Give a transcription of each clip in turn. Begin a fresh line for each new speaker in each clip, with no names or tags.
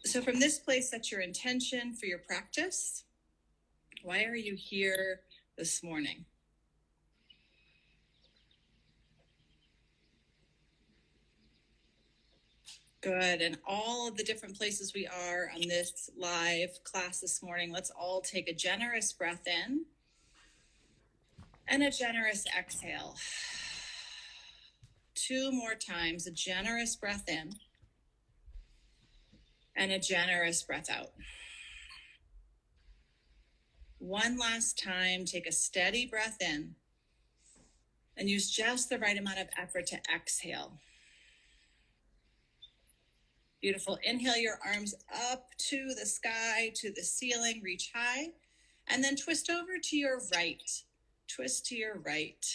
So from this place, set your intention for your practice. Why are you here this morning? Good. And all of the different places we are on this live class this morning, let's all take a generous breath in and a generous exhale. 2 more times, a generous breath in and a generous breath out. 1 last time, take a steady breath in and use just the right amount of effort to exhale. Beautiful. Inhale your arms up to the sky, to the ceiling, reach high, and then twist over to your right. Twist to your right.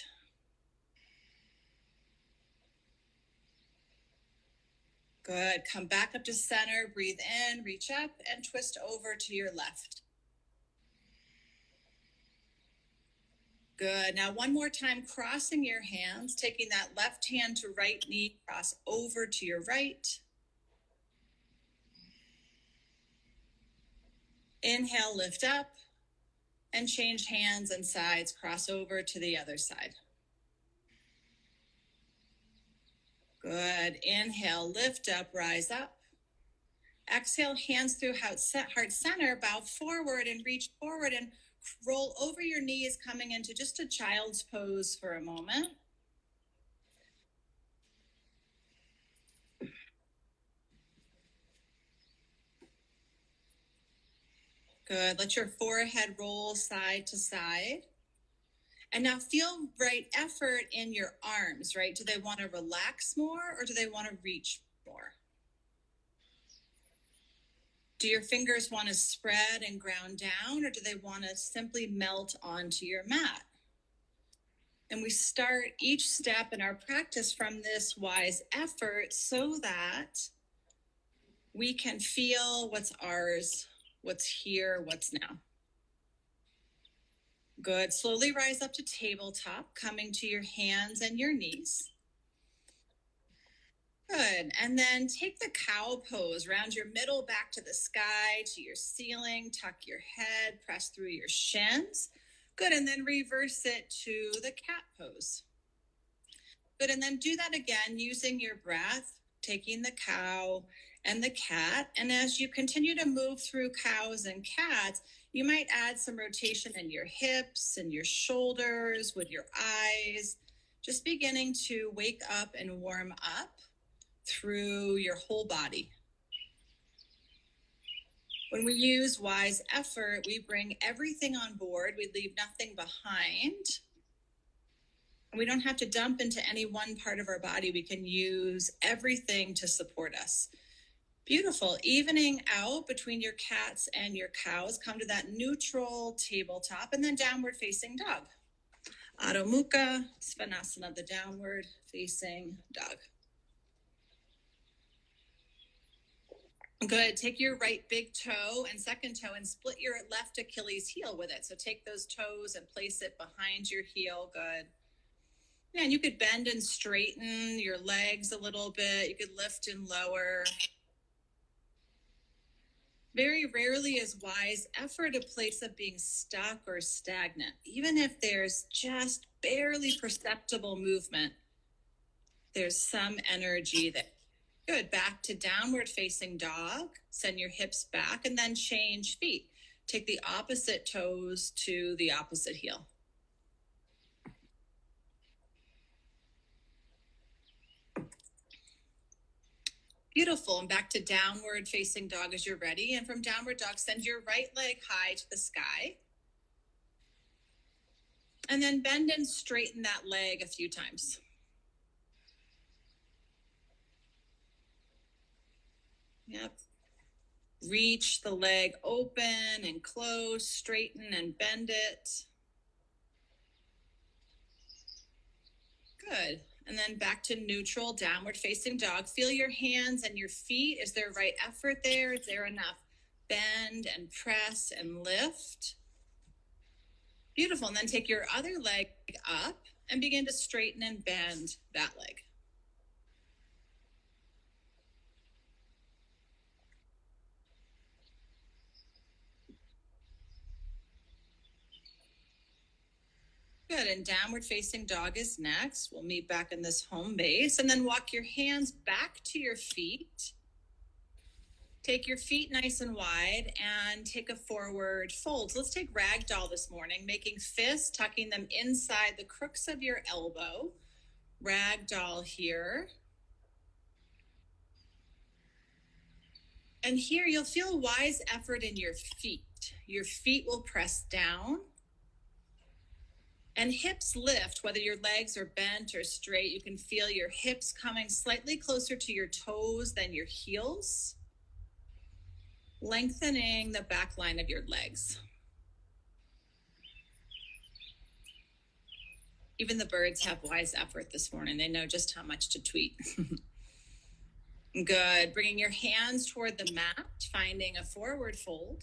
Good. Come back up to center, breathe in, reach up, and twist over to your left. Good. Now 1 more time, crossing your hands, taking that left hand to right knee, cross over to your right. Inhale, lift up, and change hands and sides, cross over to the other side. Good. Inhale, lift up, rise up. Exhale, hands through heart center, bow forward and reach forward and roll over your knees, coming into just a child's pose for a moment. Good. Let your forehead roll side to side. And now feel right effort in your arms, right? Do they want to relax more or do they want to reach more? Do your fingers want to spread and ground down or do they want to simply melt onto your mat? And we start each step in our practice from this wise effort so that we can feel what's ours, what's here, what's now. Good. Slowly rise up to tabletop, coming to your hands and your knees. Good. And then take the cow pose, round your middle back to the sky, to your ceiling, tuck your head, press through your shins. Good. And then reverse it to the cat pose. Good. And then do that again using your breath, taking the cow and the cat. And as you continue to move through cows and cats, you might add some rotation in your hips and your shoulders with your eyes, just beginning to wake up and warm up through your whole body. When we use wise effort, we bring everything on board. We leave nothing behind. And we don't have to dump into any one part of our body. We can use everything to support us. Beautiful. Evening out between your cats and your cows. Come to that neutral tabletop and then downward facing dog. Adho Mukha Svanasana, the downward facing dog. Good. Take your right big toe and second toe and split your left Achilles heel with it. So take those toes and place it behind your heel. Good. Yeah, and you could bend and straighten your legs a little bit. You could lift and lower. Very rarely is wise effort a place of being stuck or stagnant. Even if there's just barely perceptible movement, there's some energy there. Good. Back to downward facing dog. Send your hips back and then change feet. Take the opposite toes to the opposite heel. Beautiful. And back to downward facing dog as you're ready. And from downward dog, send your right leg high to the sky. And then bend and straighten that leg a few times. Yep. Reach the leg open and close, straighten and bend it. Good. And then back to neutral, downward facing dog. Feel your hands and your feet. Is there right effort there? Is there enough bend and press and lift? Beautiful. And then take your other leg up and begin to straighten and bend that leg. Good, and downward facing dog is next. We'll meet back in this home base, and then walk your hands back to your feet. Take your feet nice and wide and take a forward fold. So let's take ragdoll this morning, making fists, tucking them inside the crooks of your elbow. Ragdoll here. And here you'll feel wise effort in your feet. Your feet will press down. And hips lift, whether your legs are bent or straight. You can feel your hips coming slightly closer to your toes than your heels. Lengthening the back line of your legs. Even the birds have wise effort this morning. They know just how much to tweet. Good. Bringing your hands toward the mat, finding a forward fold.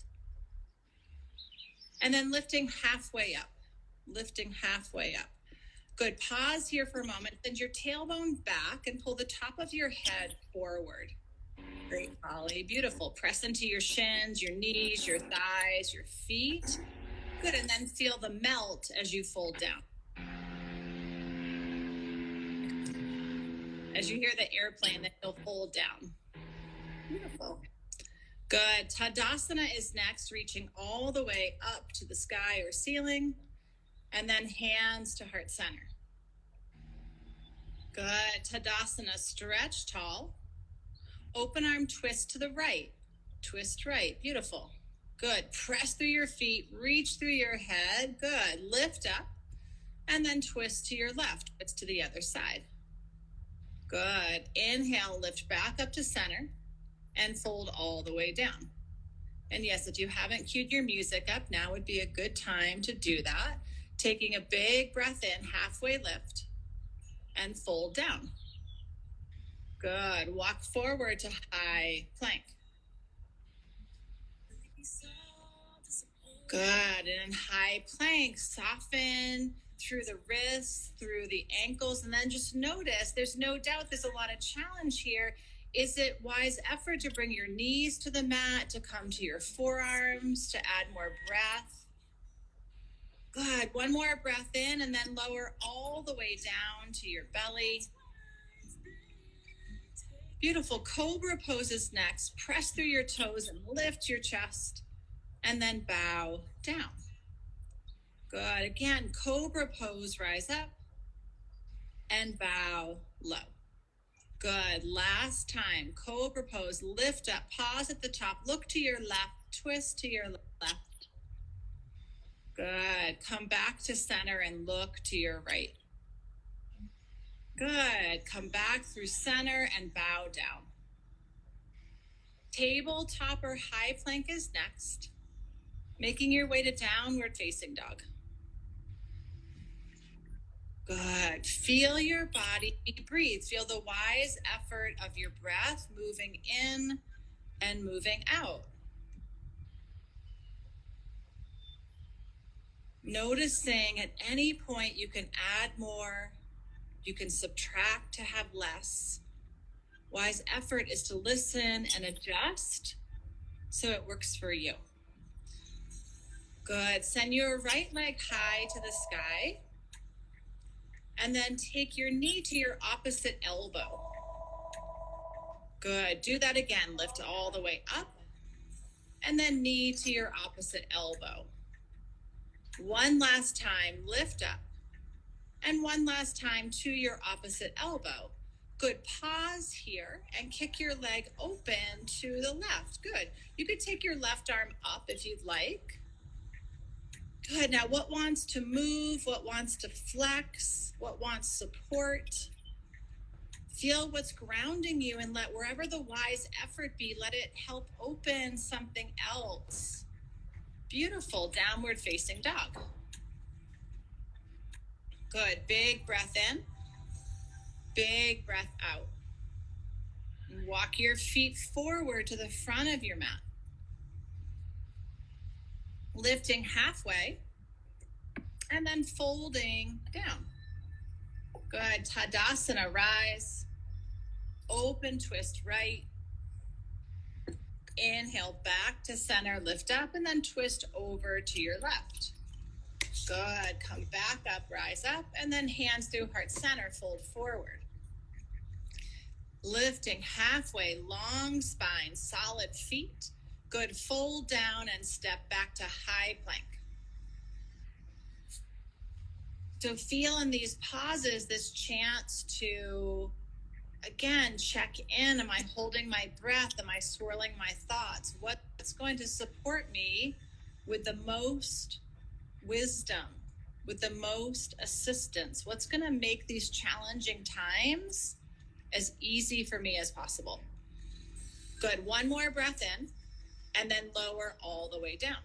And then lifting halfway up. Lifting halfway up. Good. Pause here for a moment. Send your tailbone back and pull the top of your head forward. Great, Holly. Beautiful. Press into your shins, your knees, your thighs, your feet. Good. And then feel the melt as you fold down. As you hear the airplane, then you'll fold down. Beautiful. Good. Tadasana is next, reaching all the way up to the sky or ceiling. And then hands to heart center. Good. Tadasana, stretch tall. Open arm twist to the right. Twist right. Beautiful. Good. Press through your feet. Reach through your head. Good. Lift up. And then twist to your left. Twist to the other side. Good. Inhale, lift back up to center. And fold all the way down. And yes, if you haven't queued your music up, now would be a good time to do that. Taking a big breath in, halfway lift. And fold down. Good. Walk forward to high plank. Good. And in high plank, soften through the wrists, through the ankles, and then just notice, there's no doubt there's a lot of challenge here. Is it wise effort to bring your knees to the mat, to come to your forearms, to add more breath? Good. One more breath in and then lower all the way down to your belly. Beautiful. Cobra Poses next. Press through your toes and lift your chest and then bow down. Good. Again, Cobra Pose, rise up and bow low. Good. Last time, Cobra Pose, lift up, pause at the top, look to your left, twist to your left. Good. Come back to center and look to your right. Good. Come back through center and bow down. Tabletop or high plank is next. Making your way to downward facing dog. Good. Feel your body breathe. Feel the wise effort of your breath moving in and moving out. Noticing at any point you can add more, you can subtract to have less. Wise effort is to listen and adjust so it works for you. Good. Send your right leg high to the sky. And then take your knee to your opposite elbow. Good. Do that again. Lift all the way up. And then knee to your opposite elbow. One last time, lift up. And one last time to your opposite elbow. Good. Pause here and kick your leg open to the left. Good. You could take your left arm up if you'd like. Good. Now, what wants to move? What wants to flex? What wants support? Feel what's grounding you and let wherever the wise effort be, let it help open something else. Beautiful. Downward facing dog. Good. Big breath in. Big breath out. And walk your feet forward to the front of your mat. Lifting halfway and then folding down. Good. Tadasana, rise. Open, twist right. Inhale back to center, lift up, and then twist over to your left. Good. Come back up, rise up, and then hands through heart center, fold forward. Lifting halfway, long spine, solid feet. Good. Fold down and step back to high plank. So feel in these pauses this chance to, again, check in. Am I holding my breath? Am I swirling my thoughts? What's going to support me with the most wisdom, with the most assistance? What's going to make these challenging times as easy for me as possible? Good. One more breath in, and then lower all the way down.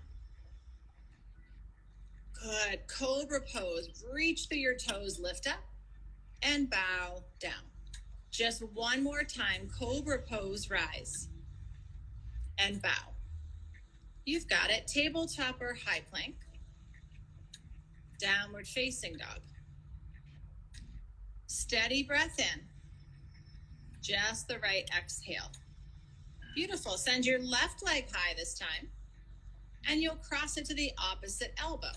Good. Cobra pose. Reach through your toes, lift up, and bow down. Just one more time. Cobra pose, rise, and bow. You've got it. Tabletop or high plank. Downward facing dog. Steady breath in. Just the right exhale. Beautiful. Send your left leg high this time, and you'll cross it to the opposite elbow.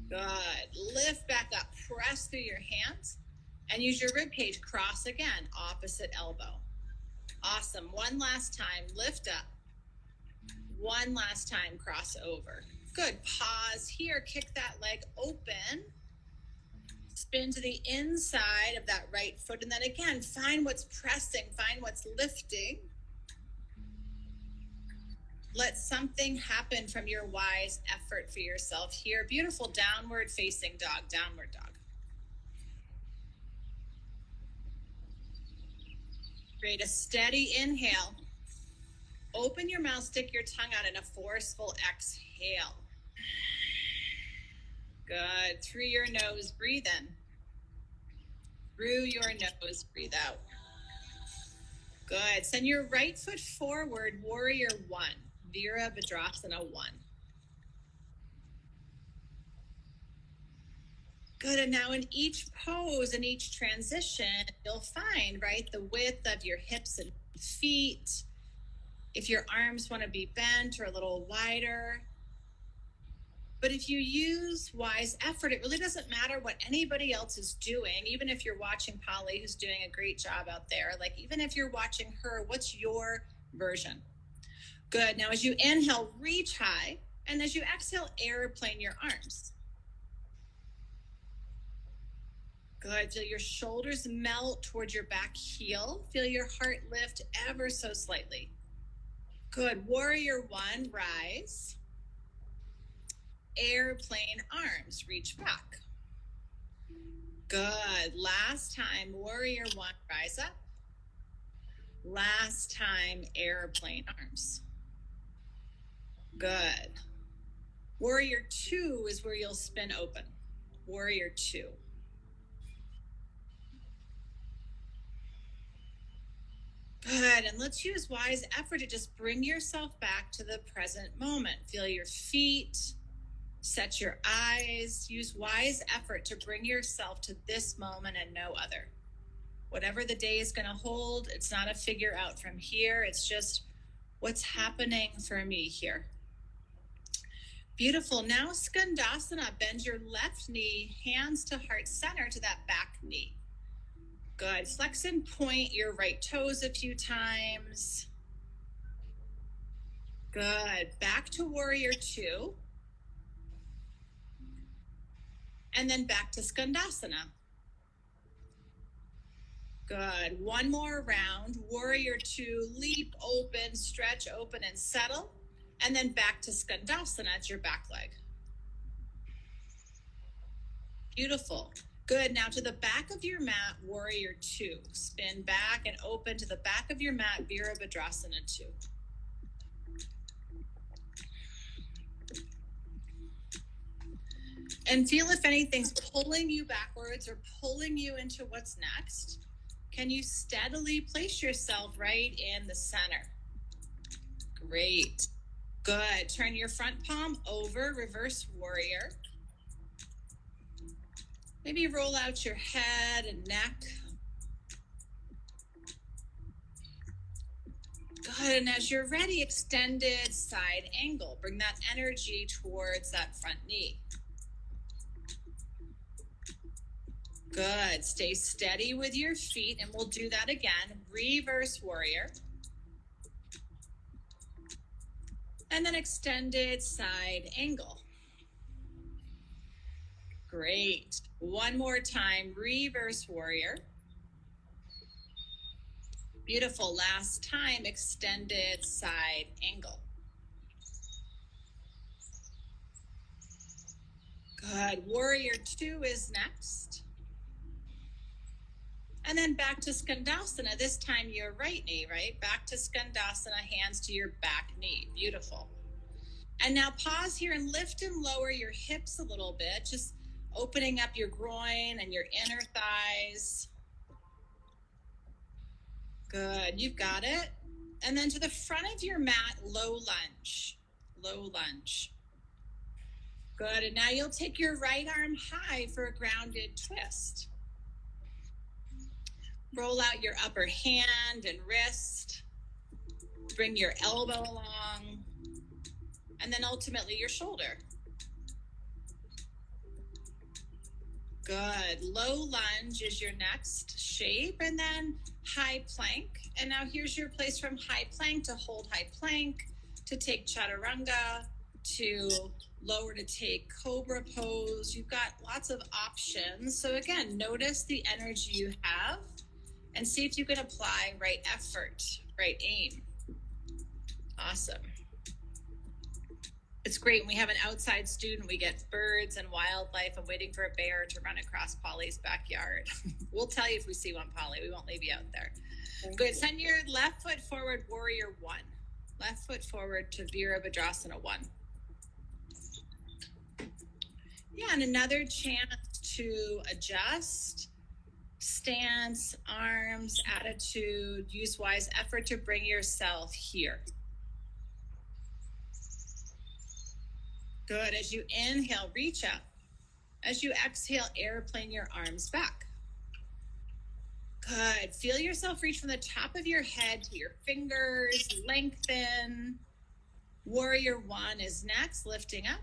Good. Lift back up. Press through your hands, and use your rib cage. Cross again, opposite elbow. Awesome. One last time. Lift up. One last time. Cross over. Good. Pause here. Kick that leg open. Spin to the inside of that right foot, and then again, find what's pressing, find what's lifting. Let something happen from your wise effort for yourself here. Beautiful. Downward facing dog, downward dog. Great. A steady inhale. Open your mouth, stick your tongue out in a forceful exhale. Good. Through your nose, breathe in. Through your nose, breathe out. Good. Send your right foot forward, warrior one. Virabhadrasana 1. Good. And now in each pose, in each transition, you'll find, right, the width of your hips and feet. If your arms want to be bent or a little wider. But if you use wise effort, it really doesn't matter what anybody else is doing. Even if you're watching Polly, who's doing a great job out there, like even if you're watching her, what's your version? Good. Now, as you inhale, reach high. And as you exhale, airplane your arms. Good. Feel your shoulders melt towards your back heel. Feel your heart lift ever so slightly. Good. Warrior one, rise. Airplane arms, reach back. Good. Last time, warrior one, rise up. Last time, airplane arms. Good. Warrior two is where you'll spin open. Warrior two. Good. And let's use wise effort to just bring yourself back to the present moment. Feel your feet. Set your eyes. Use wise effort to bring yourself to this moment and no other. Whatever the day is going to hold, it's not a figure out from here. It's just what's happening for me here. Beautiful. Now Skandasana. Bend your left knee, hands to heart center to that back knee. Good. Flex and point your right toes a few times. Good. Back to warrior two. And then back to Skandasana. Good. One more round. Warrior two, leap open, stretch open and settle. And then back to Skandasana at your back leg. Beautiful. Good. Now to the back of your mat, warrior two. Spin back and open to the back of your mat, Virabhadrasana 2. And feel if anything's pulling you backwards or pulling you into what's next. Can you steadily place yourself right in the center? Great. Good. Turn your front palm over, reverse warrior. Maybe roll out your head and neck. Good, and as you're ready, extended side angle. Bring that energy towards that front knee. Good, stay steady with your feet, and we'll do that again. Reverse warrior. And then extended side angle. Great. One more time, reverse warrior. Beautiful. Last time, extended side angle. Good. Warrior 2 is next. And then back to Skandasana. This time your right knee, right? Back to Skandasana, hands to your back knee. Beautiful. And now pause here and lift and lower your hips a little bit, just opening up your groin and your inner thighs. Good, you've got it. And then to the front of your mat, low lunge. Low lunge. Good, and now you'll take your right arm high for a grounded twist. Roll out your upper hand and wrist. Bring your elbow along. And then ultimately your shoulder. Good. Low lunge is your next shape, and then high plank. And now here's your place from high plank to hold high plank, to take chaturanga, to lower to take cobra pose. You've got lots of options. So again, notice the energy you have and see if you can apply right effort, right aim. Awesome. It's great. When we have an outside student, we get birds and wildlife. I'm waiting for a bear to run across Polly's backyard. We'll tell you if we see one, Polly. We won't leave you out there. Good. Send your left foot forward, warrior 1. Left foot forward to Virabhadrasana 1. Yeah, and another chance to adjust stance, arms, attitude, use wise effort to bring yourself here. Good. As you inhale, reach up. As you exhale, airplane your arms back. Good. Feel yourself reach from the top of your head to your fingers, lengthen. Warrior 1 is next, lifting up.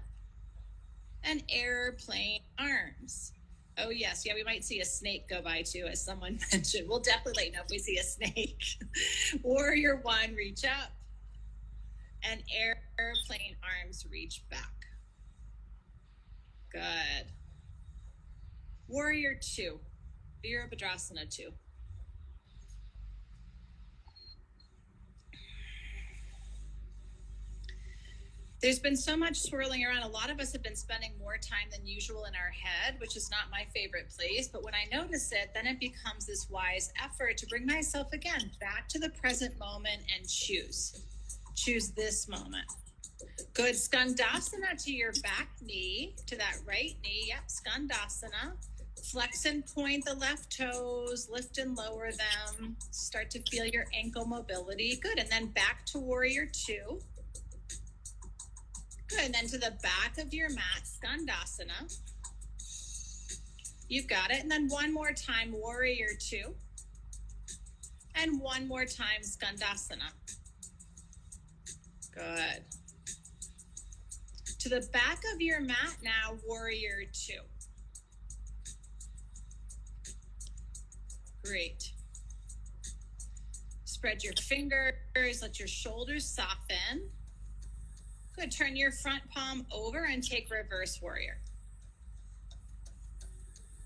And airplane arms. Oh, yes. Yeah, we might see a snake go by too, as someone mentioned. We'll definitely let you know if we see a snake. Warrior 1, reach up. And airplane arms, reach back. Good. Warrior 2, Virabhadrasana 2. There's been so much swirling around. A lot of us have been spending more time than usual in our head, which is not my favorite place. But when I notice it, then it becomes this wise effort to bring myself again back to the present moment and choose. Choose this moment. Good. Skandasana to your back knee, to that right knee. Yep, Skandasana. Flex and point the left toes, lift and lower them. Start to feel your ankle mobility. Good. And then back to warrior 2. Good. And then to the back of your mat, Skandasana. You've got it. And then one more time, warrior 2. And one more time, Skandasana. Good. To the back of your mat now, warrior 2. Great. Spread your fingers, let your shoulders soften. Good. Turn your front palm over and take reverse warrior.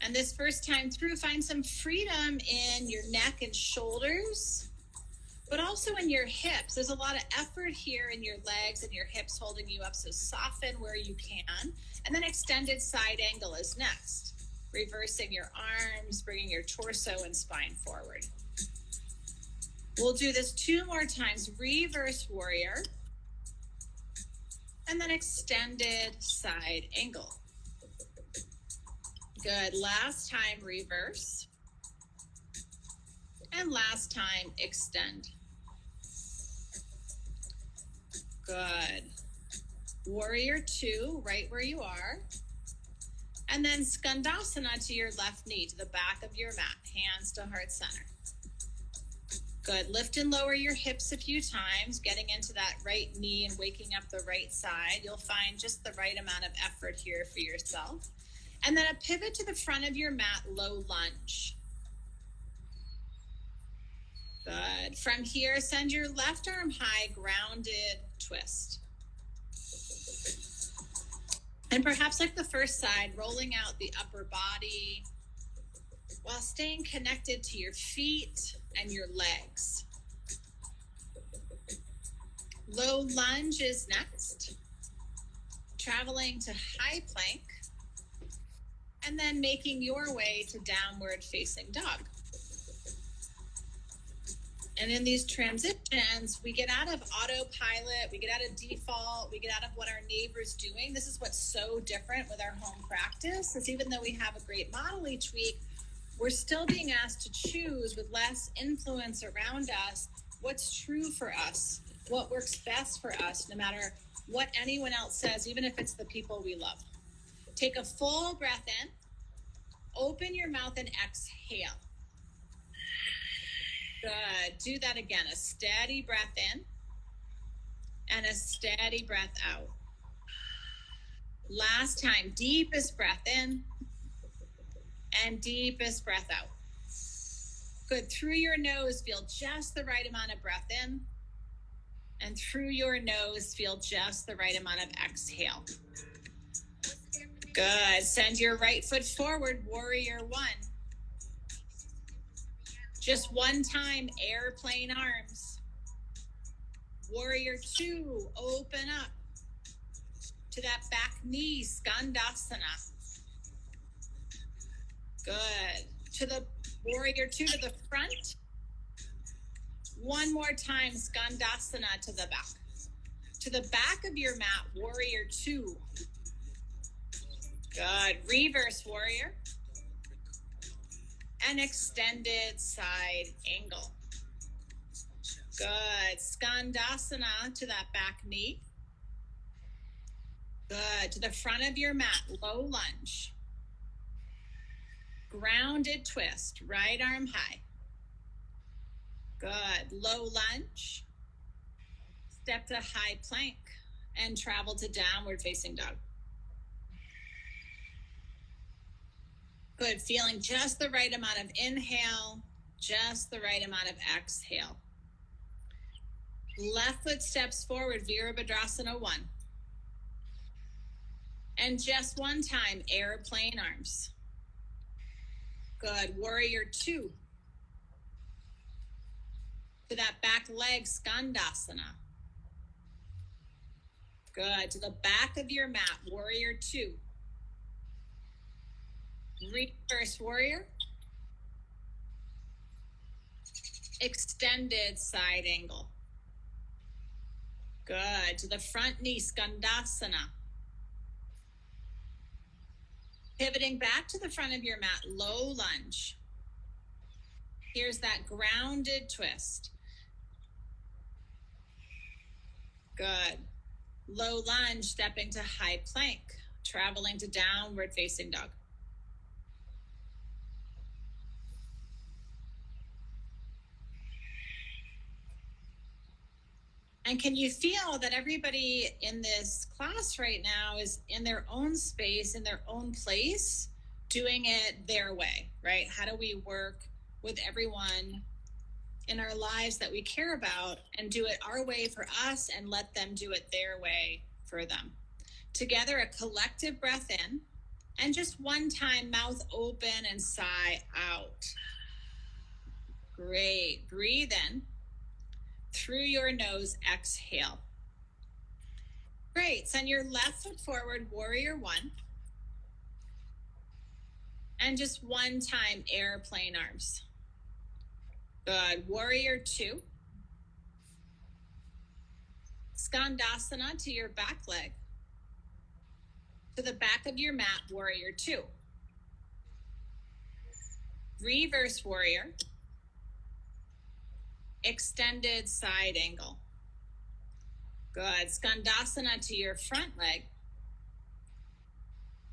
And this first time through, find some freedom in your neck and shoulders, but also in your hips. There's a lot of effort here in your legs and your hips holding you up, so soften where you can. And then extended side angle is next. Reversing your arms, bringing your torso and spine forward. We'll do this 2 more times. Reverse warrior. And then extended side angle. Good. Last time, reverse. And last time, extend. Good. Warrior 2, right where you are. And then Skandasana to your left knee, to the back of your mat, hands to heart center. Good. Lift and lower your hips a few times, getting into that right knee and waking up the right side. You'll find just the right amount of effort here for yourself. And then a pivot to the front of your mat, low lunge. Good. From here, send your left arm high, grounded twist. And perhaps like the first side, rolling out the upper body while staying connected to your feet and your legs. Low lunge is next. Traveling to high plank. And then making your way to downward facing dog. And in these transitions, we get out of autopilot, we get out of default, we get out of what our neighbor's doing. This is what's so different with our home practice, is even though we have a great model each week, we're still being asked to choose with less influence around us what's true for us, what works best for us, no matter what anyone else says, even if it's the people we love. Take a full breath in, open your mouth and exhale. Good. Do that again. A steady breath in and a steady breath out. Last time, deepest breath in and deepest breath out. Good. Through your nose, feel just the right amount of breath in. And through your nose, feel just the right amount of exhale. Good. Send your right foot forward, warrior one. Just one time, airplane arms. Warrior two, open up to that back knee, skandasana. Good. To the warrior two to the front. One more time, skandasana to the back. To the back of your mat, warrior two. Good. Reverse warrior. And extended side angle. Good. Skandasana to that back knee. Good. To the front of your mat, low lunge. Grounded twist, right arm high. Good. Low lunge. Step to high plank and travel to downward facing dog. Good. Feeling just the right amount of inhale, just the right amount of exhale. Left foot steps forward, Virabhadrasana 1. And just one time, airplane arms. Good. Warrior 2. To that back leg, skandasana. Good. To the back of your mat, warrior 2. Reverse warrior. Extended side angle. Good. To the front knee, skandasana. Pivoting back to the front of your mat, low lunge. Here's that grounded twist. Good. Low lunge, stepping to high plank, traveling to downward facing dog. And can you feel that everybody in this class right now is in their own space, in their own place, doing it their way, right? How do we work with everyone in our lives that we care about and do it our way for us and let them do it their way for them? Together, a collective breath in and just one time, mouth open and sigh out. Great. Breathe in. Through your nose, exhale. Great. Send your left foot forward, warrior 1. And just one time, airplane arms. Good. Warrior 2. Skandasana to your back leg. To the back of your mat, warrior 2. Reverse warrior. Extended side angle. Good. Skandasana to your front leg.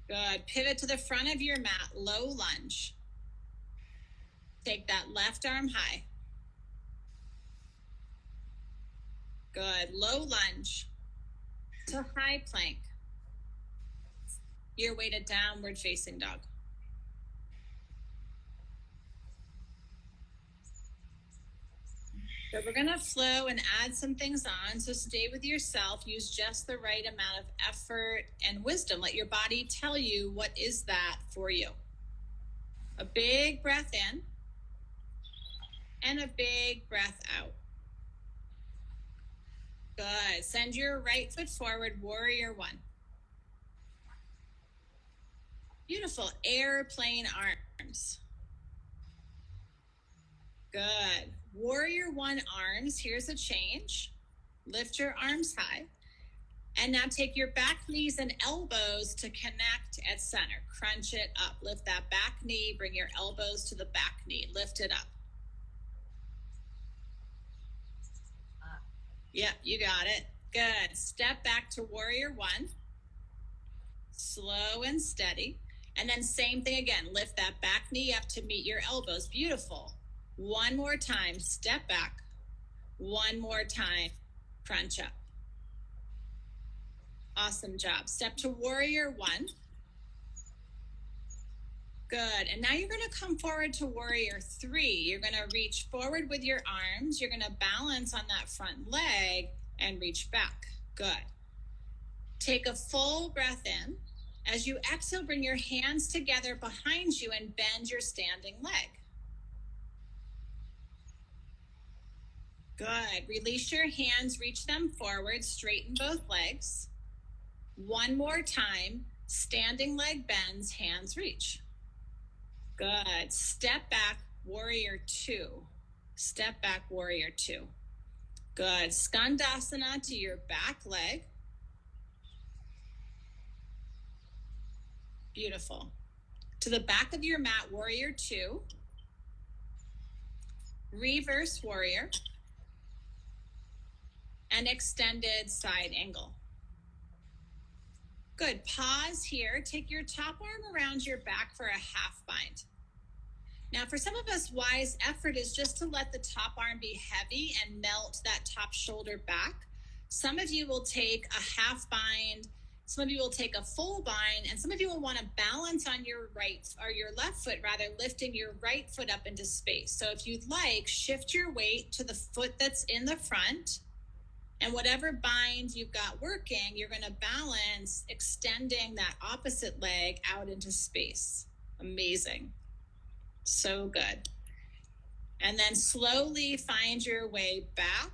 Good. Pivot to the front of your mat, low lunge. Take that left arm high. Good. Low lunge to high plank. Your way to downward facing dog. So we're going to flow and add some things on. So stay with yourself. Use just the right amount of effort and wisdom. Let your body tell you what is that for you. A big breath in and a big breath out. Good. Send your right foot forward, warrior one. Beautiful. Airplane arms. Good. Warrior one arms. Here's a change. Lift your arms high. And now take your back knees and elbows to connect at center. Crunch it up. Lift that back knee. Bring your elbows to the back knee. Lift it up. Yep, you got it. Good. Step back to warrior one. Slow and steady. And then same thing again. Lift that back knee up to meet your elbows. Beautiful. One more time. Step back. One more time. Crunch up. Awesome job. Step to warrior one. Good. And now you're going to come forward to warrior three. You're going to reach forward with your arms. You're going to balance on that front leg and reach back. Good. Take a full breath in. As you exhale, bring your hands together behind you and bend your standing leg. Good. Release your hands, reach them forward, straighten both legs. One more time, standing leg bends, hands reach. Good. Step back, warrior two. Step back, warrior two. Good. Skandasana to your back leg. Beautiful. To the back of your mat, warrior two. Reverse warrior. And extended side angle. Good. Pause here. Take your top arm around your back for a half bind. Now, for some of us, wise effort is just to let the top arm be heavy and melt that top shoulder back. Some of you will take a half bind. Some of you will take a full bind, and some of you will want to balance on your right or your left foot, rather lifting your right foot up into space. So if you'd like, shift your weight to the foot that's in the front, and whatever bind you've got working, you're going to balance extending that opposite leg out into space. Amazing. So good. And then slowly find your way back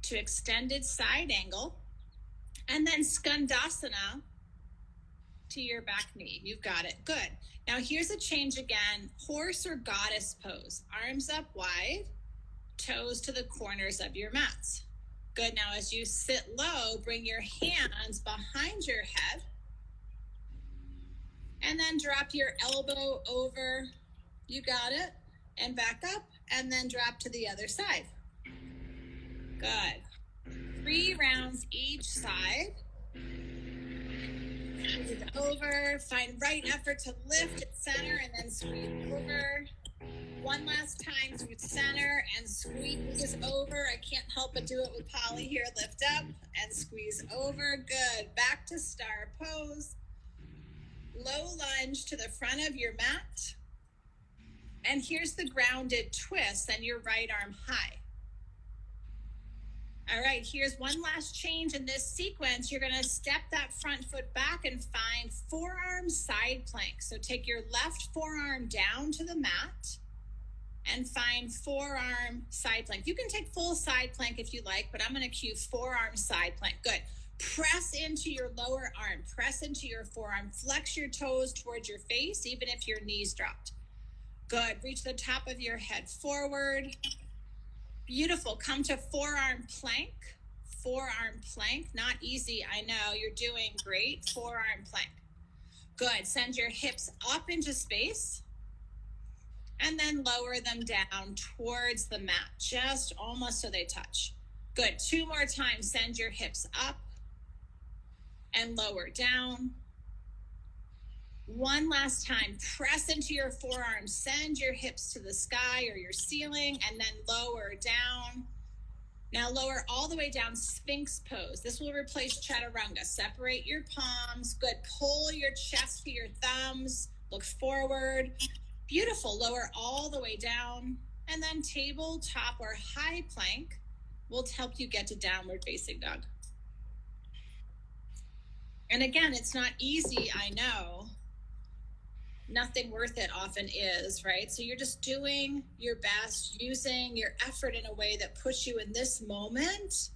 to extended side angle. And then Skandasana to your back knee. You've got it. Good. Now here's a change again. Horse or goddess pose. Arms up wide, toes to the corners of your mats. Good. Now as you sit low, bring your hands behind your head. And then drop your elbow over. You got it. And back up. And then drop to the other side. Good. 3 rounds each side. Squeeze over. Find right effort to lift at center and then squeeze over. One last time through center and squeeze over. I can't help but do it with Polly here. Lift up and squeeze over. Good. Back to star pose. Low lunge to the front of your mat. And here's the grounded twist and your right arm high. All right, here's one last change in this sequence. You're going to step that front foot back and find forearm side plank. So take your left forearm down to the mat and find forearm side plank. You can take full side plank if you like, but I'm going to cue forearm side plank. Good. Press into your lower arm. Press into your forearm. Flex your toes towards your face, even if your knees dropped. Good. Reach the top of your head forward. Beautiful. Come to forearm plank. Forearm plank. Not easy, I know. You're doing great. Forearm plank. Good. Send your hips up into space. And then lower them down towards the mat. Just almost so they touch. Good. 2 more times. Send your hips up and lower down. One last time, press into your forearms, send your hips to the sky or your ceiling, and then lower down. Now lower all the way down, Sphinx pose. This will replace Chaturanga. Separate your palms. Good. Pull your chest to your thumbs. Look forward. Beautiful. Lower all the way down. And then tabletop or high plank will help you get to downward facing dog. And again, it's not easy, I know. Nothing worth it often is, right? So you're just doing your best, using your effort in a way that puts you in this moment.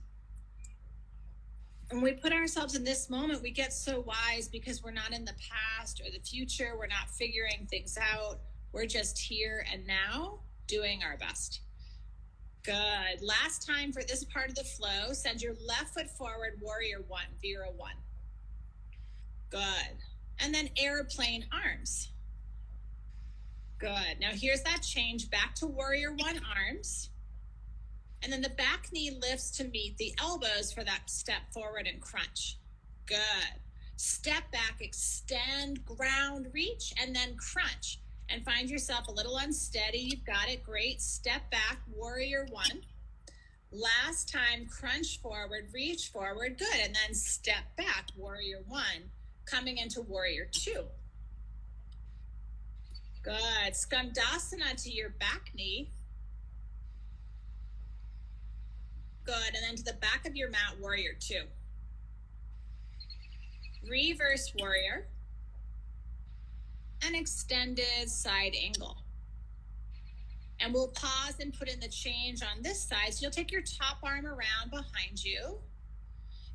When we put ourselves in this moment, we get so wise because we're not in the past or the future. We're not figuring things out. We're just here and now doing our best. Good. Last time for this part of the flow, send your left foot forward, warrior one, Vera one. Good. And then airplane arms. Good. Now here's that change back to warrior one arms. And then the back knee lifts to meet the elbows for that step forward and crunch. Good. Step back, extend, ground, reach, and then crunch. And find yourself a little unsteady. You've got it. Great. Step back, warrior one. Last time, crunch forward, reach forward. Good. And then step back, warrior one. Coming into warrior two. Good. Skandasana to your back knee. Good. And then to the back of your mat, warrior two. Reverse warrior. And extended side angle. And we'll pause and put in the change on this side. So you'll take your top arm around behind you.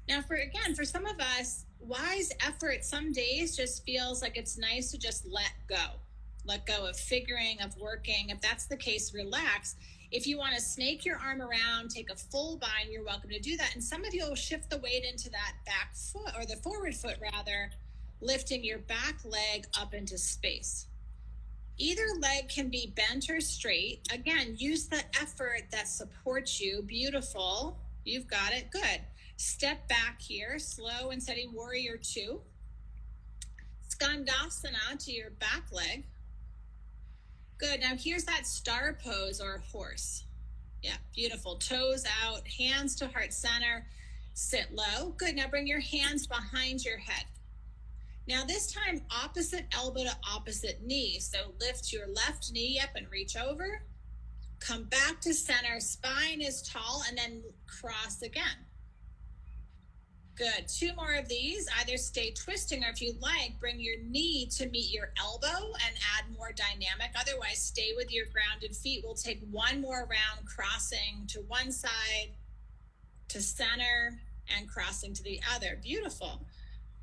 Now for some of us, wise effort some days just feels like it's nice to just let go. Let go of figuring, of working. If that's the case, relax. If you want to snake your arm around, take a full bind, you're welcome to do that. And some of you will shift the weight into that back foot, or the forward foot rather, lifting your back leg up into space. Either leg can be bent or straight. Again, use the effort that supports you. Beautiful. You've got it. Good. Step back here, slow and steady, warrior two. Skandasana to your back leg. Good. Now here's that star pose or horse. Yeah, beautiful. Toes out, hands to heart center. Sit low. Good. Now bring your hands behind your head. Now this time, opposite elbow to opposite knee. So lift your left knee up and reach over. Come back to center. Spine is tall and then cross again. Good. Two more of these. Either stay twisting or if you like, bring your knee to meet your elbow and add more dynamic. Otherwise, stay with your grounded feet. We'll take one more round, crossing to one side, to center, and crossing to the other. Beautiful.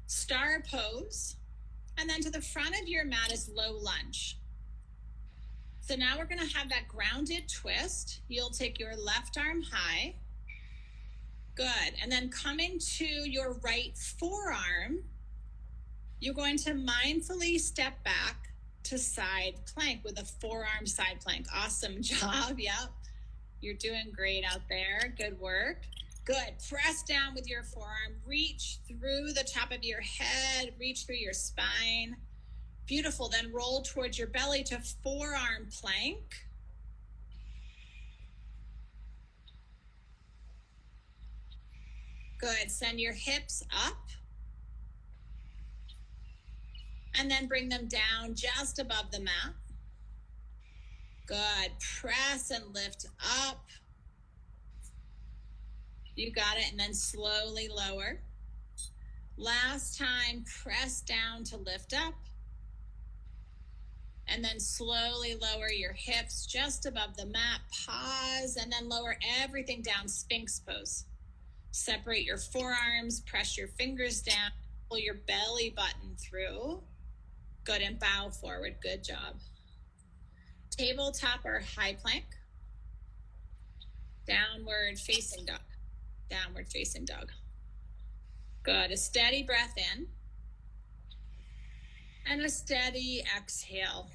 Star pose. And then to the front of your mat is low lunge. So now we're going to have that grounded twist. You'll take your left arm high. Good. And then coming to your right forearm, you're going to mindfully step back to side plank with a forearm side plank. Awesome job. Yep. You're doing great out there. Good work. Good. Press down with your forearm. Reach through the top of your head. Reach through your spine. Beautiful. Then roll towards your belly to forearm plank. Good. Send your hips up. And then bring them down just above the mat. Good. Press and lift up. You got it. And then slowly lower. Last time, press down to lift up. And then slowly lower your hips just above the mat. Pause and then lower everything down, Sphinx pose. Separate your forearms, press your fingers down, pull your belly button through. Good, and bow forward. Good job. Tabletop or high plank. Downward facing dog. Downward facing dog. Good. A steady breath in. And a steady exhale.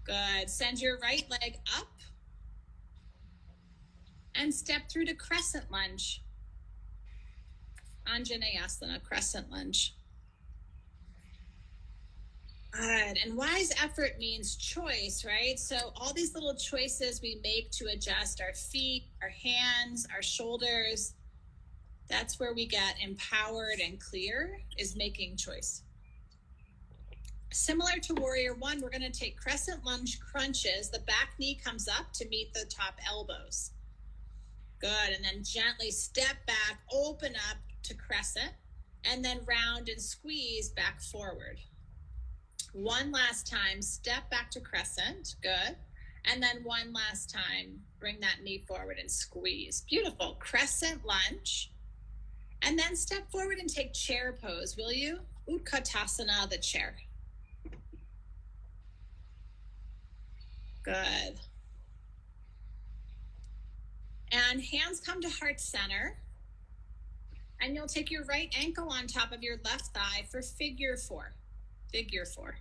Good. Send your right leg up. And step through to Crescent Lunge. Anjaneyasana, Crescent Lunge. Good. And wise effort means choice, right? So all these little choices we make to adjust our feet, our hands, our shoulders, that's where we get empowered and clear, is making choice. Similar to Warrior One, we're going to take Crescent Lunge crunches. The back knee comes up to meet the top elbows. Good. And then gently step back, open up to Crescent, and then round and squeeze back forward. One last time, step back to Crescent. Good. And then one last time, bring that knee forward and squeeze. Beautiful. Crescent Lunge. And then step forward and take chair pose, will you? Utkatasana, the chair. Good. And hands come to heart center. And you'll take your right ankle on top of your left thigh for figure four. Figure four.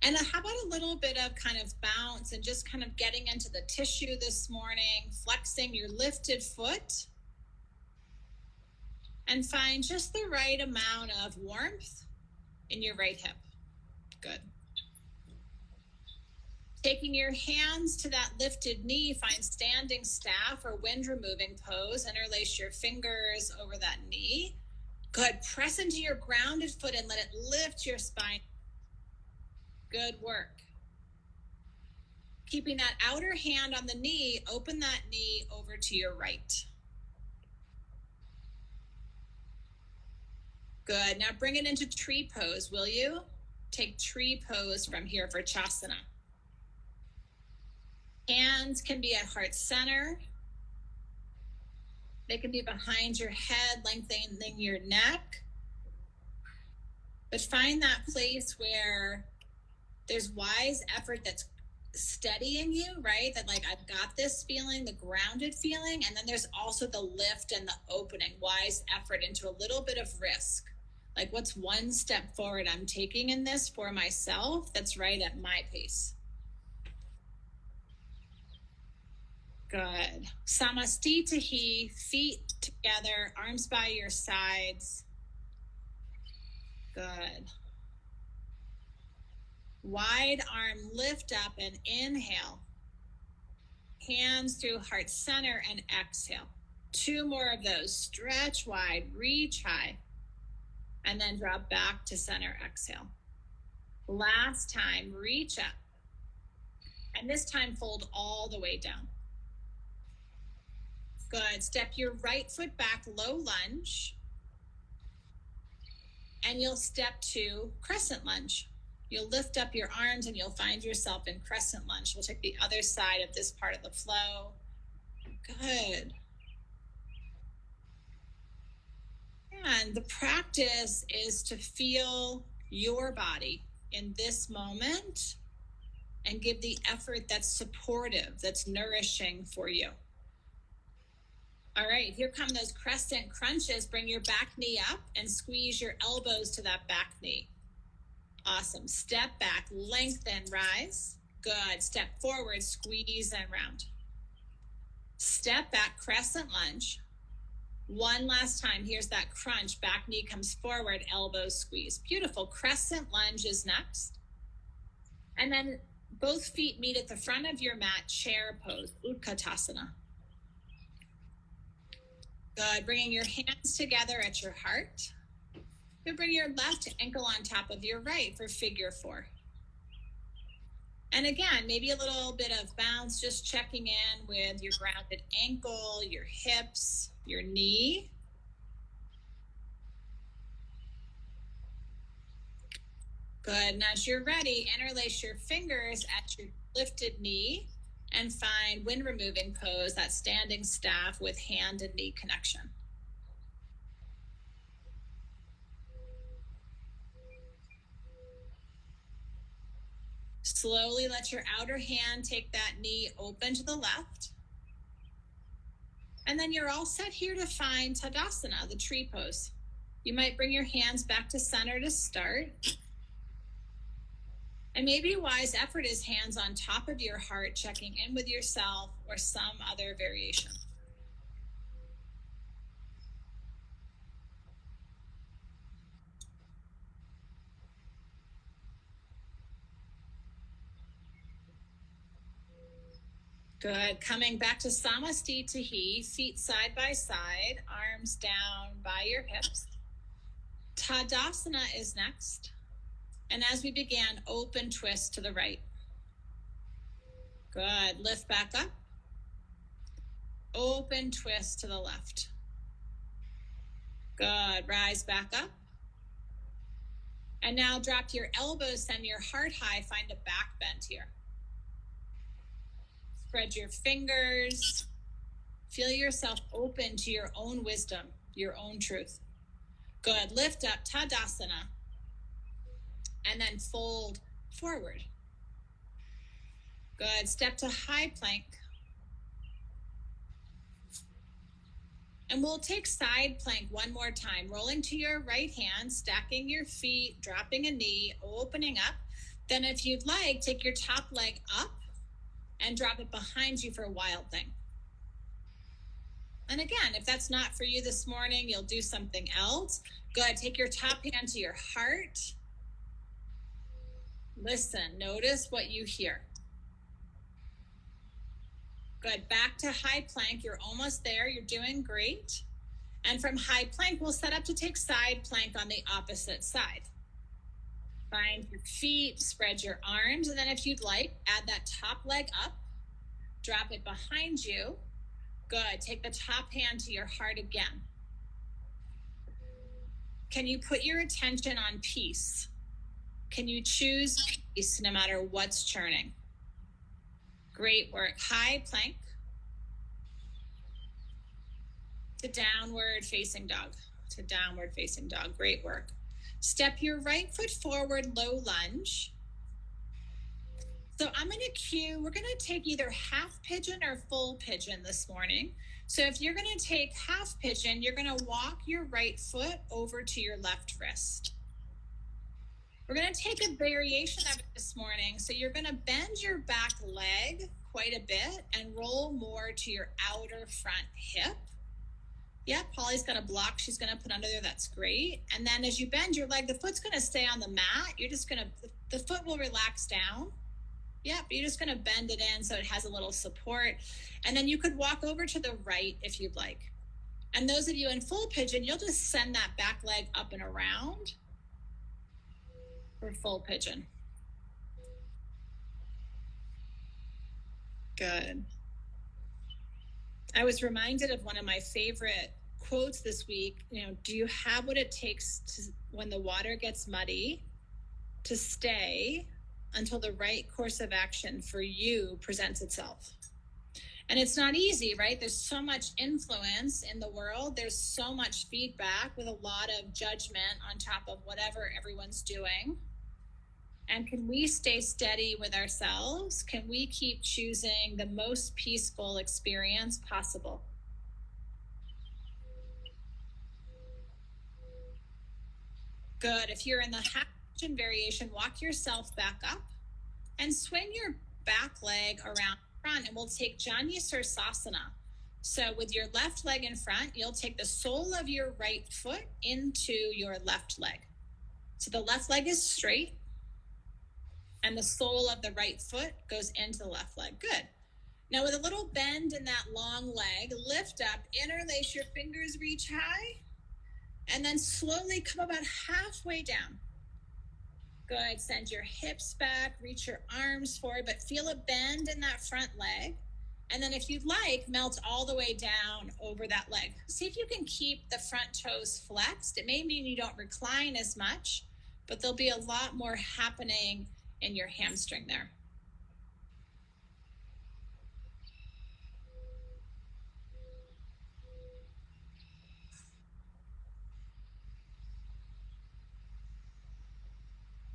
And how about a little bit of kind of bounce and just kind of getting into the tissue this morning, flexing your lifted foot. And find just the right amount of warmth in your right hip. Good. Taking your hands to that lifted knee, find standing staff or wind removing pose. Interlace your fingers over that knee. Good. Press into your grounded foot and let it lift your spine. Good work. Keeping that outer hand on the knee, open that knee over to your right. Good. Now bring it into tree pose, will you? Take tree pose from here for Chasana. Hands can be at heart center. They can be behind your head, lengthening your neck. But find that place where there's wise effort that's steadying you, right? That like, I've got this feeling, the grounded feeling. And then there's also the lift and the opening, wise effort into a little bit of risk. Like, what's one step forward I'm taking in this for myself that's right at my pace? Good. Samastitihi, feet together, arms by your sides. Good. Wide arm lift up and inhale. Hands through heart center and exhale. 2 more of those. Stretch wide, reach high, and then drop back to center, exhale. Last time, reach up. And this time, fold all the way down. Good. Step your right foot back, low lunge. And you'll step to Crescent Lunge. You'll lift up your arms and you'll find yourself in Crescent Lunge. We'll take the other side of this part of the flow. Good. And the practice is to feel your body in this moment and give the effort that's supportive, that's nourishing for you. All right, here come those crescent crunches. Bring your back knee up and squeeze your elbows to that back knee. Awesome. Step back, lengthen, rise. Good. Step forward, squeeze and round. Step back, crescent lunge. One last time. Here's that crunch. Back knee comes forward, elbows squeeze. Beautiful. Crescent lunge is next. And then both feet meet at the front of your mat, chair pose, Utkatasana. Good. Bringing your hands together at your heart. You bring your left ankle on top of your right for figure four. And again, maybe a little bit of bounce, just checking in with your grounded ankle, your hips, your knee. Good. And as you're ready, interlace your fingers at your lifted knee and find wind removing pose, that standing staff with hand and knee connection. Slowly let your outer hand take that knee open to the left. And then you're all set here to find Tadasana, the tree pose. You might bring your hands back to center to start. And maybe wise effort is hands on top of your heart, checking in with yourself or some other variation. Good. Coming back to Samasti Tahi, feet side by side, arms down by your hips. Tadasana is next. And as we began, open twist to the right. Good. Lift back up. Open twist to the left. Good. Rise back up. And now drop your elbows, send your heart high, find a back bend here. Spread your fingers. Feel yourself open to your own wisdom, your own truth. Good. Lift up, Tadasana. And then fold forward. Good. Step to high plank. And we'll take side plank one more time. Rolling to your right hand, stacking your feet, dropping a knee, opening up. Then if you'd like, take your top leg up and drop it behind you for a wild thing. And again, if that's not for you this morning, you'll do something else. Good. Take your top hand to your heart. Listen, notice what you hear. Good. Back to high plank. You're almost there. You're doing great. And from high plank, we'll set up to take side plank on the opposite side. Find your feet, spread your arms, and then if you'd like, add that top leg up, drop it behind you. Good. Take the top hand to your heart again. Can you put your attention on peace? Can you choose peace no matter what's churning? Great work. High plank to downward facing dog. To downward facing dog. Great work. Step your right foot forward, low lunge. So I'm going to cue, we're going to take either half pigeon or full pigeon this morning. So if you're going to take half pigeon, you're going to walk your right foot over to your left wrist. We're going to take a variation of it this morning. So you're going to bend your back leg quite a bit and roll more to your outer front hip. Yeah, Polly's got a block she's going to put under there. That's great. And then as you bend your leg, the foot's going to stay on the mat. You're just going to, the foot will relax down. Yeah, but you're just going to bend it in so it has a little support. And then you could walk over to the right if you'd like. And those of you in full pigeon, you'll just send that back leg up and around for full pigeon. Good. I was reminded of one of my favorite quotes this week. Do you have what it takes to, when the water gets muddy, to stay until the right course of action for you presents itself? And it's not easy, right? There's so much influence in the world. There's so much feedback with a lot of judgment on top of whatever everyone's doing. And can we stay steady with ourselves? Can we keep choosing the most peaceful experience possible? Good. If you're in the half pigeon variation, walk yourself back up and swing your back leg around front, and we'll take Janya Sirsasana. So with your left leg in front, you'll take the sole of your right foot into your left leg. So the left leg is straight, and the sole of the right foot goes into the left leg. Good. Now with a little bend in that long leg, lift up, interlace your fingers, reach high, and then slowly come about halfway down. Good. Send your hips back, reach your arms forward, but feel a bend in that front leg. And then if you'd like, melt all the way down over that leg. See if you can keep the front toes flexed. It may mean you don't recline as much, but there'll be a lot more happening in your hamstring there.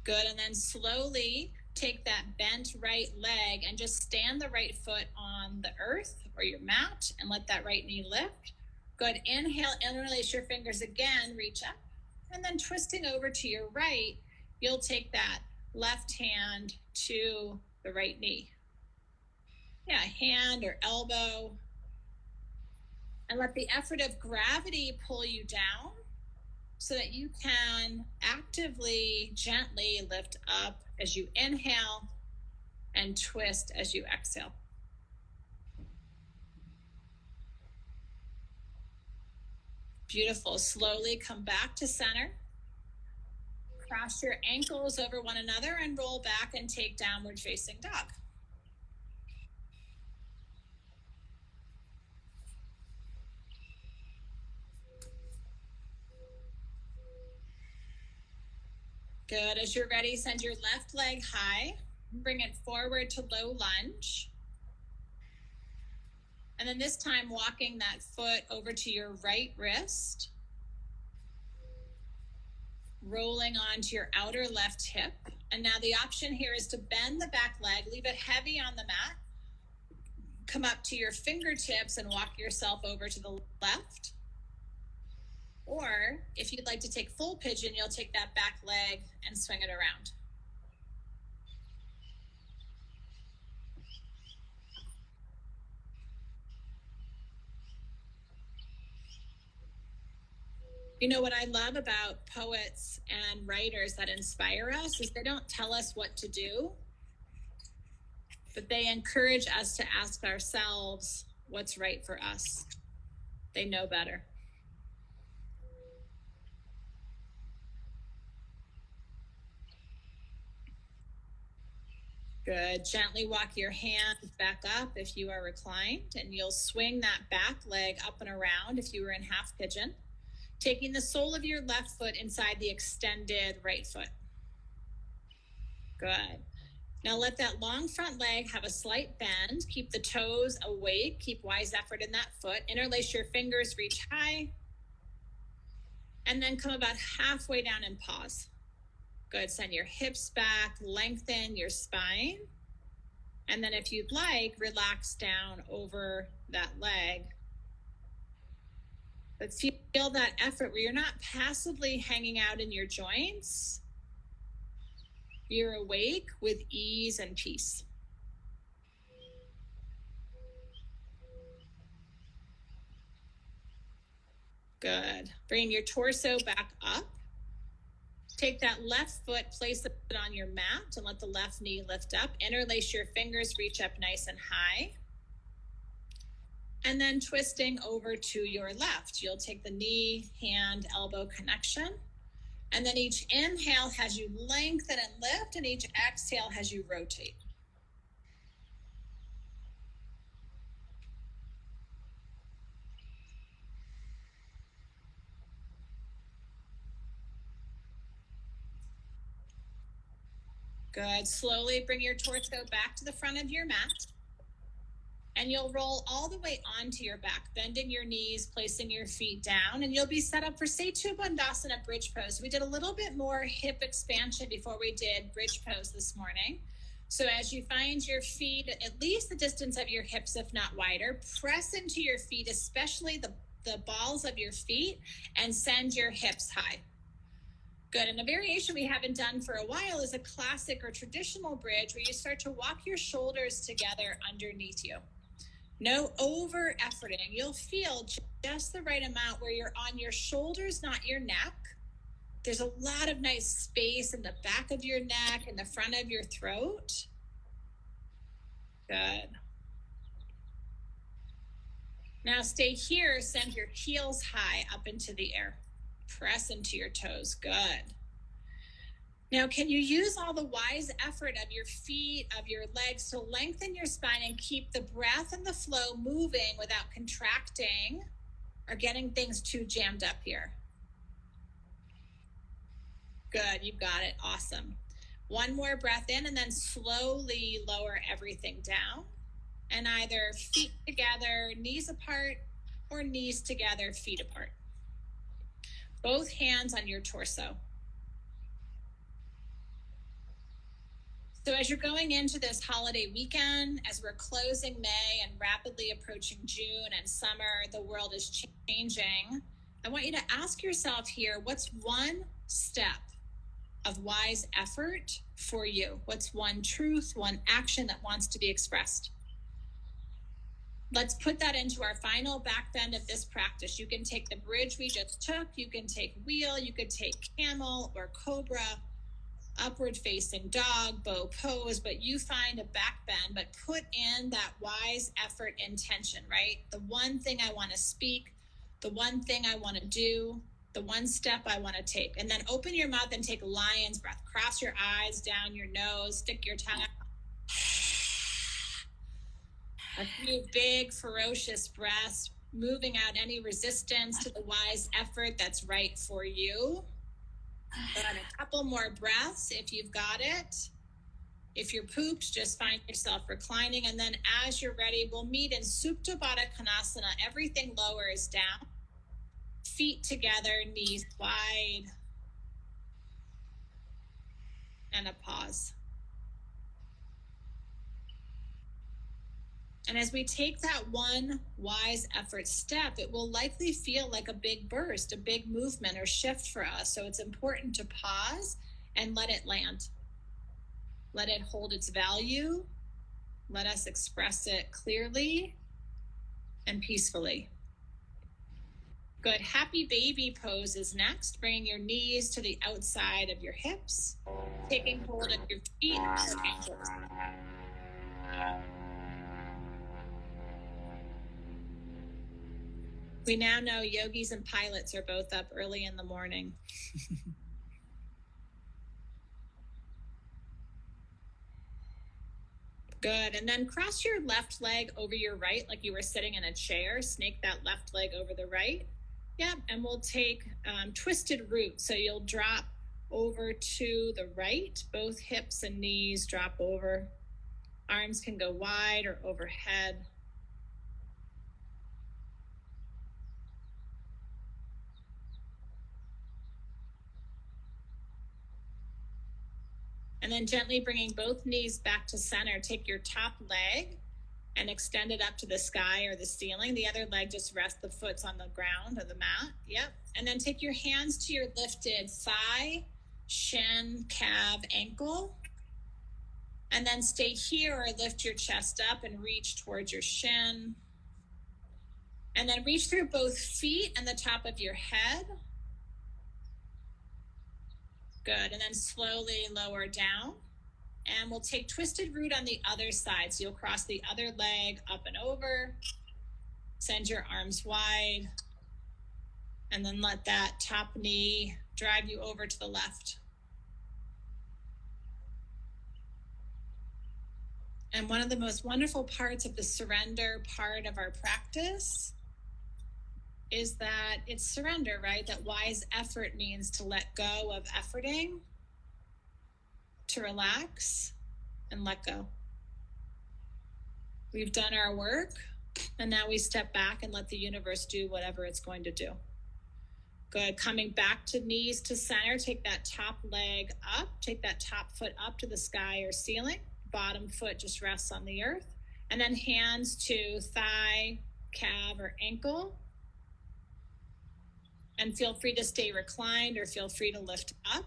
Good. And then slowly take that bent right leg and just stand the right foot on the earth or your mat and let that right knee lift. Good. Inhale, interlace your fingers again, reach up. And then twisting over to your right, you'll take that left hand to the right knee. Yeah, hand or elbow. And let the effort of gravity pull you down so that you can actively, gently lift up as you inhale and twist as you exhale. Beautiful. Slowly come back to center. Cross your ankles over one another and roll back and take downward facing dog. Good. As you're ready, send your left leg high. Bring it forward to low lunge. And then this time, walking that foot over to your right wrist. Rolling onto your outer left hip. And now the option here is to bend the back leg, leave it heavy on the mat. Come up to your fingertips and walk yourself over to the left. Or if you'd like to take full pigeon, you'll take that back leg and swing it around. You know what I love about poets and writers that inspire us is they don't tell us what to do, but they encourage us to ask ourselves what's right for us. They know better. Good. Gently walk your hands back up if you are reclined, and you'll swing that back leg up and around if you were in half pigeon, taking the sole of your left foot inside the extended right foot. Good. Now let that long front leg have a slight bend. Keep the toes awake. Keep wise effort in that foot. Interlace your fingers, reach high. And then come about halfway down and pause. Good. Send your hips back, lengthen your spine. And then if you'd like, relax down over that leg. But feel that effort where you're not passively hanging out in your joints. You're awake with ease and peace. Good. Bring your torso back up. Take that left foot, place it on your mat, and let the left knee lift up. Interlace your fingers, reach up nice and high. And then twisting over to your left. You'll take the knee, hand, elbow connection. And then each inhale has you lengthen and lift, and each exhale has you rotate. Good. Slowly bring your torso back to the front of your mat. And you'll roll all the way onto your back, bending your knees, placing your feet down, and you'll be set up for Setu Bandhasana bridge pose. We did a little bit more hip expansion before we did bridge pose this morning. So as you find your feet at least the distance of your hips, if not wider, press into your feet, especially the balls of your feet, and send your hips high. Good. And a variation we haven't done for a while is a classic or traditional bridge where you start to walk your shoulders together underneath you. No over efforting. You'll feel just the right amount where you're on your shoulders, not your neck. There's a lot of nice space in the back of your neck and the front of your throat. Good. Now stay here. Send your heels high up into the air. Press into your toes. Good. Now, can you use all the wise effort of your feet, of your legs to lengthen your spine and keep the breath and the flow moving without contracting or getting things too jammed up here? Good. You've got it. Awesome. One more breath in and then slowly lower everything down. And either feet together, knees apart, or knees together, feet apart. Both hands on your torso. So as you're going into this holiday weekend, as we're closing May and rapidly approaching June and summer, the world is changing. I want you to ask yourself here, what's one step of wise effort for you? What's one truth, one action that wants to be expressed? Let's put that into our final back bend of this practice. You can take the bridge we just took. You can take wheel. You could take camel or cobra, upward facing dog, bow pose, but you find a back bend, but put in that wise effort intention, right? The one thing I want to speak, the one thing I want to do, the one step I want to take. And then open your mouth and take lion's breath. Cross your eyes, down your nose, stick your tongue out. A few big, ferocious breaths, moving out any resistance to the wise effort that's right for you. And a couple more breaths if you've got it. If you're pooped, just find yourself reclining. And then as you're ready, we'll meet in Supta Baddha Konasana. Everything lowers down. Feet together, knees wide. And a pause. And as we take that one wise effort step, it will likely feel like a big burst, a big movement or shift for us. So it's important to pause and let it land. Let it hold its value. Let us express it clearly and peacefully. Good. Happy baby pose is next. Bringing your knees to the outside of your hips. Taking hold of your feet or ankles. We now know yogis and pilots are both up early in the morning. Good. And then cross your left leg over your right like you were sitting in a chair. Snake that left leg over the right. Yep. And we'll take twisted root. So you'll drop over to the right. Both hips and knees drop over. Arms can go wide or overhead. And then gently bringing both knees back to center. Take your top leg and extend it up to the sky or the ceiling. The other leg, just rest the foot on the ground or the mat. Yep. And then take your hands to your lifted thigh, shin, calf, ankle. And then stay here or lift your chest up and reach towards your shin. And then reach through both feet and the top of your head. Good. And then slowly lower down. And we'll take twisted root on the other side. So you'll cross the other leg up and over. Send your arms wide. And then let that top knee drive you over to the left. And one of the most wonderful parts of the surrender part of our practice is that it's surrender, right? That wise effort means to let go of efforting, to relax and let go. We've done our work, and now we step back and let the universe do whatever it's going to do. Good. Coming back to knees to center. Take that top leg up. Take that top foot up to the sky or ceiling. Bottom foot just rests on the earth. And then hands to thigh, calf, or ankle. And feel free to stay reclined or feel free to lift up.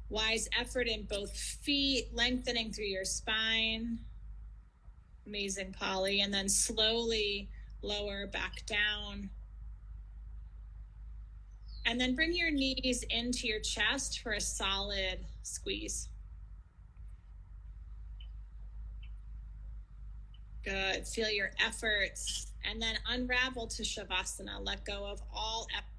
Wise effort in both feet, lengthening through your spine. Amazing, Polly. And then slowly lower back down. And then bring your knees into your chest for a solid squeeze. Good. Feel your efforts. And then unravel to Shavasana. Let go of all efforts.